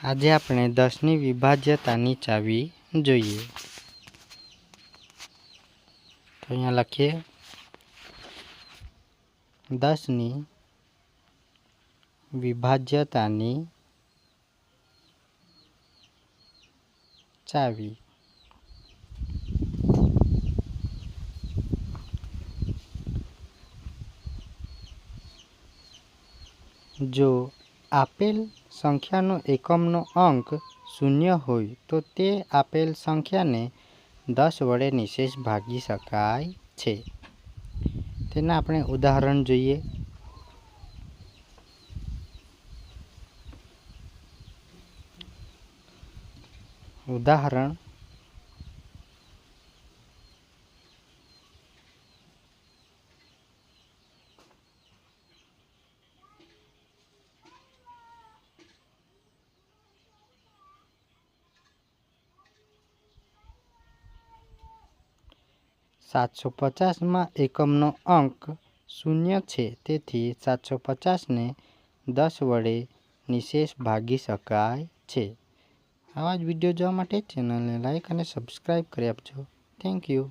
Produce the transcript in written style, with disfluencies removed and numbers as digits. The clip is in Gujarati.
આજે આપણે 10ની વિભાજ્યતાની ચાવી જોઈએ। તો અહીંયા લખીએ 10ની વિભાજ્યતાની ચાવી। જો આપેલ સંખ્યાનો એકમનો અંક 0 હોય તો તે આપેલ સંખ્યાને 10 વડે નિશેષ ભાગી શકાય છે। તેના આપણે ઉદાહરણ જોઈએ। ઉદાહરણ 750માં એકમનો અંક 0 છે, તેથી 750ને 10 વડે નિશેષ ભાગી શકાય છે। આવા જ વિડીયો જોવા માટે ચેનલને લાઈક અને સબસ્ક્રાઈબ કરી આપજો। Thank you.